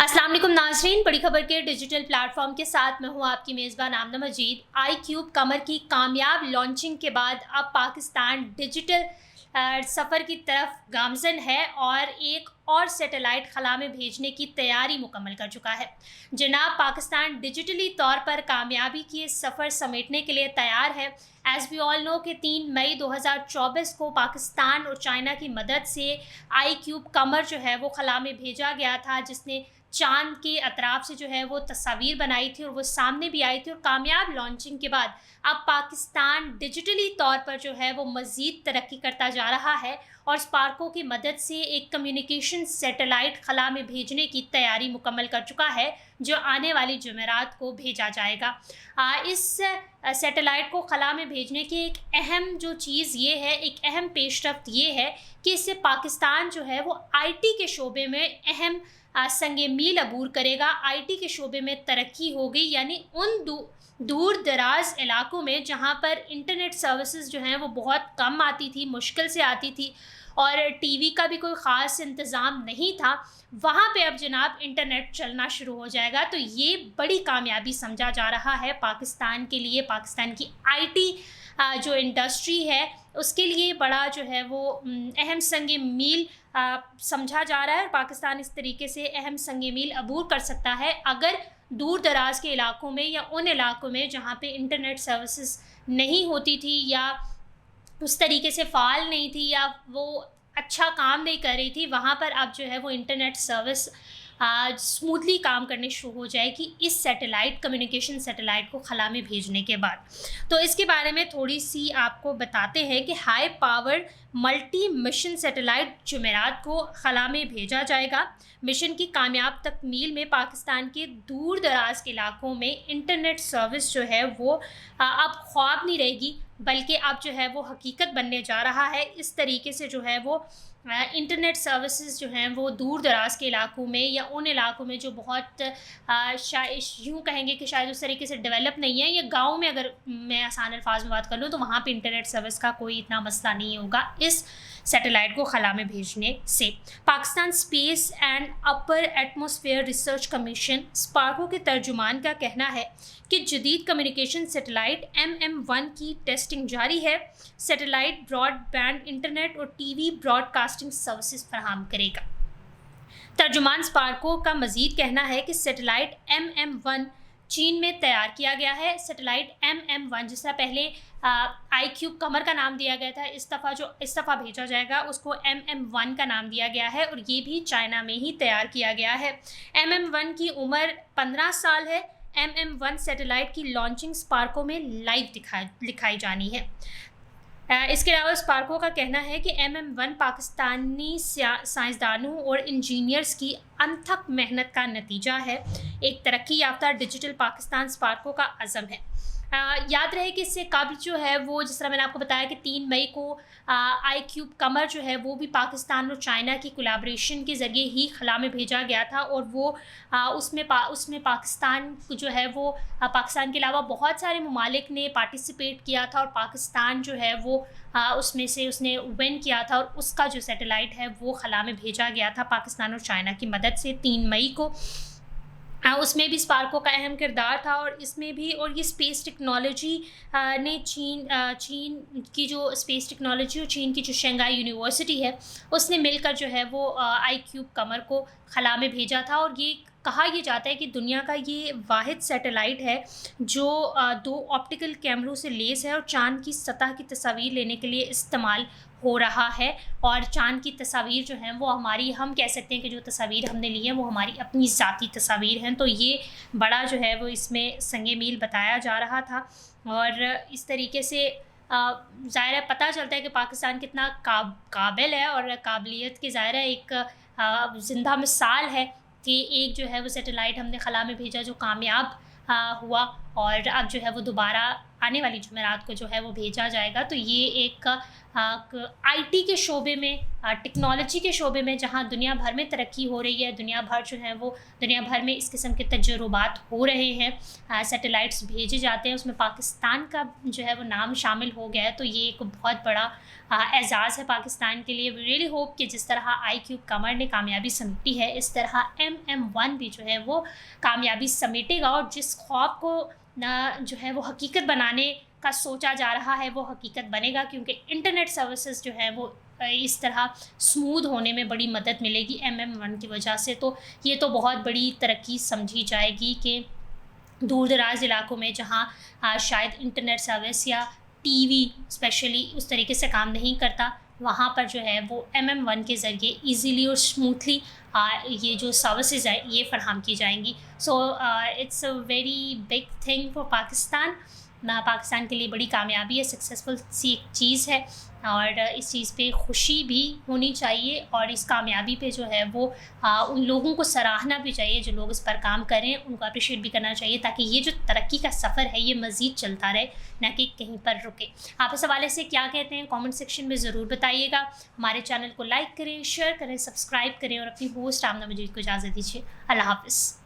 अस्सलाम वालेकुम नाज़रीन, बड़ी खबर के डिजिटल प्लेटफॉर्म के साथ मैं हूँ आपकी मेज़बान आमना मजीद। आई क्यूब कमर की कामयाब लॉन्चिंग के बाद अब पाकिस्तान डिजिटल सफ़र की तरफ गामज़न है और एक और सैटेलाइट खला में भेजने की तैयारी मुकम्मल कर चुका है। जनाब, पाकिस्तान डिजिटली तौर पर कामयाबी की सफ़र समेटने के लिए तैयार है। एज़ वी ऑल नो कि 3 मई 2024 को पाकिस्तान और चाइना की मदद से आई क्यूब कमर जो है वो खला में भेजा गया था, जिसने चाँद के अतराफ से जो है वो तस्वीर बनाई थी और वो सामने भी आई थी। और कामयाब लॉन्चिंग के बाद अब पाकिस्तान डिजिटली तौर पर जो है वो मज़ीद तरक्की करता जा रहा है और स्पार्को की मदद से एक कम्युनिकेशन सैटेलाइट खला में भेजने की तैयारी मुकम्मल कर चुका है, जो आने वाली जुमेरात को भेजा जाएगा। इस सैटेलाइट को खला में भेजने की एक अहम जो चीज़ ये है, एक अहम पेशरफ्त ये है कि इससे पाकिस्तान जो है वो आईटी के शोबे में अहम संगे मील अबूर करेगा। आईटी के शोबे में तरक्की होगी, यानी उन दूर दराज इलाकों में जहाँ पर इंटरनेट सर्विसेज जो हैं वो बहुत कम आती थी, मुश्किल से आती थी और टीवी का भी कोई ख़ास इंतज़ाम नहीं था, वहाँ पे अब जनाब इंटरनेट चलना शुरू हो जाएगा। तो ये बड़ी कामयाबी समझा जा रहा है पाकिस्तान के लिए। पाकिस्तान की आईटी जो इंडस्ट्री है उसके लिए बड़ा जो है वो अहम संग मील समझा जा रहा है। और पाकिस्तान इस तरीके से अहम संग मील अबूर कर सकता है अगर दूर दराज के इलाकों में या उन इलाकों में जहाँ पे इंटरनेट सर्विसेज नहीं होती थी या उस तरीके से फ़ाल नहीं थी या वो अच्छा काम नहीं कर रही थी, वहाँ पर अब जो है वो इंटरनेट सर्विस स्मूथली काम करने शुरू हो जाएगी इस सैटेलाइट कम्युनिकेशन सैटेलाइट को खला में भेजने के बाद। तो इसके बारे में थोड़ी सी आपको बताते हैं कि high power multi mission satellite जुमेरात को खला में भेजा जाएगा। मिशन की कामयाब तकमील में पाकिस्तान के दूर दराज के इलाकों में इंटरनेट सर्विस जो है वो अब ख्वाब नहीं रहेगी, बल्कि अब जो है वो हकीकत बनने जा रहा है। इस तरीके से जो है वो इंटरनेट सर्विसेज जो हैं वो दूर दराज के इलाकों में या उन इलाकों में जो बहुत यूँ कहेंगे कि शायद उस तरीके से डेवलप नहीं है, या गांव में अगर मैं आसान अल्फाज में बात कर लूँ तो वहाँ पे इंटरनेट सर्विस का कोई इतना मसला नहीं होगा इस सैटेलाइट को खला में भेजने से। Pakistan space and upper atmosphere research commission Sparco के तर्जुमान का कहना है कि जदीद कम्युनिकेशन सैटेलाइट MM1 की टेस्टिंग जारी है। सैटेलाइट ब्रॉडबैंड इंटरनेट और टीवी ब्रॉडकास्टिंग सर्विसेज फराहम करेगा। तर्जुमान स्पार्को का मज़ीद कहना है कि सैटेलाइट MM1 चीन में तैयार किया गया है। सैटेलाइट MM1 जिस तरह पहले आई क्यूब कमर का नाम दिया गया था, इस दफ़ा भेजा जाएगा उसको MM1 का नाम दिया गया है और ये भी चाइना में ही तैयार किया गया है। MM1 की उम्र 15 साल है। MM1 सैटेलाइट की लॉन्चिंग स्पार्को में लाइव दिखाई जानी है। इसके अलावा स्पार्को का कहना है कि MM1 पाकिस्तानी साइंसदानों और इंजीनियर्स की अनथक मेहनत का नतीजा है। एक तरक्की याफ्ता डिजिटल पाकिस्तान स्पार्को का अज़म है। याद रहे कि इससे कबल जो है वो जिस तरह मैंने आपको बताया कि 3 मई को आई क्यूब कमर जो है वो भी पाकिस्तान और चाइना की कोलैबोरेशन के ज़रिए ही खला में भेजा गया था और वो उसमें पाकिस्तान जो है वो पाकिस्तान के अलावा बहुत सारे ममालिक ने पार्टिसिपेट किया था और पाकिस्तान जो है वो उसमें से उसने विन किया था और उसका जो सैटेलाइट है वो खला में भेजा गया था पाकिस्तान और चाइना की मदद से 3 मई को। उसमें भी स्पार्को का अहम किरदार था और इसमें भी, और ये स्पेस टेक्नोलॉजी ने चीन की जो स्पेस टेक्नोलॉजी और चीन की जो शंघाई यूनिवर्सिटी है उसने मिलकर जो है वो आई क्यूब कमर को खला में भेजा था। और ये कहा यह जाता है कि दुनिया का ये वाहिद सैटेलाइट है जो 2 ऑप्टिकल कैमरों से लेस है और चाँद की सतह की तस्वीर लेने के लिए इस्तेमाल हो रहा है। और चाँद की तस्वीर जो हैं वो हम कह सकते हैं कि जो तस्वीर हमने ली है वो हमारी अपनी ज़ाती तस्वीर हैं। तो ये बड़ा जो है वो इसमें संगे मील बताया जा रहा था और इस तरीके से ज़ाहिर है पता चलता है कि पाकिस्तान कितना काबिल है और काबिलियत की ज़ाहिर है एक ज़िंदा मिसाल है कि एक जो है वो सैटेलाइट हमने खला में भेजा जो कामयाब हुआ और अब जो है वो दोबारा आने वाली जुमेरात को जो है वो भेजा जाएगा। तो ये एक आईटी के शोबे में, टेक्नोलॉजी के शोबे में जहाँ दुनिया भर में तरक्की हो रही है, दुनिया भर में इस किस्म के तजुर्बात हो रहे हैं, सैटेलाइट्स भेजे जाते हैं, उसमें पाकिस्तान का जो है वो नाम शामिल हो गया है। तो ये एक बहुत बड़ा एजाज़ है पाकिस्तान के लिए। वी रियली होप कि जिस तरह iCube कमर ने कामयाबी समेटी है, इस तरह MM1 भी जो है वो कामयाबी समेटेगा, और जिस ख्वाब को जो है वो हकीकत बनाने का सोचा जा रहा है वो हकीकत बनेगा, क्योंकि इंटरनेट सर्विसेज जो है वो इस तरह स्मूथ होने में बड़ी मदद मिलेगी MM1 की वजह से। तो ये तो बहुत बड़ी तरक्की समझी जाएगी कि दूर दराज इलाकों में जहाँ शायद इंटरनेट सर्विस या टीवी स्पेशली उस तरीके से काम नहीं करता, वहाँ पर जो है वो MM1 के ज़रिए इजीली और स्मूथली ये जो सर्विसेज है ये फराहम की जाएंगी। So it's a very big thing for Pakistan के लिए बड़ी कामयाबी है, सक्सेसफुल सी एक चीज़ है, और इस चीज़ पे खुशी भी होनी चाहिए, और इस कामयाबी पे जो है वो उन लोगों को सराहना भी चाहिए जो लोग इस पर काम करें, उनको अप्रिशिएट भी करना चाहिए, ताकि ये जो तरक्की का सफ़र है ये मज़ीद चलता रहे, ना कि कहीं पर रुके। आप इस हवाले से क्या कहते हैं कमेंट सेक्शन में ज़रूर बताइएगा। हमारे चैनल को लाइक करें, शेयर करें, सब्सक्राइब करें, और अपनी होस्ट आमना मजीद को इजाज़त दीजिए। अल्लाह हाफ़िज़।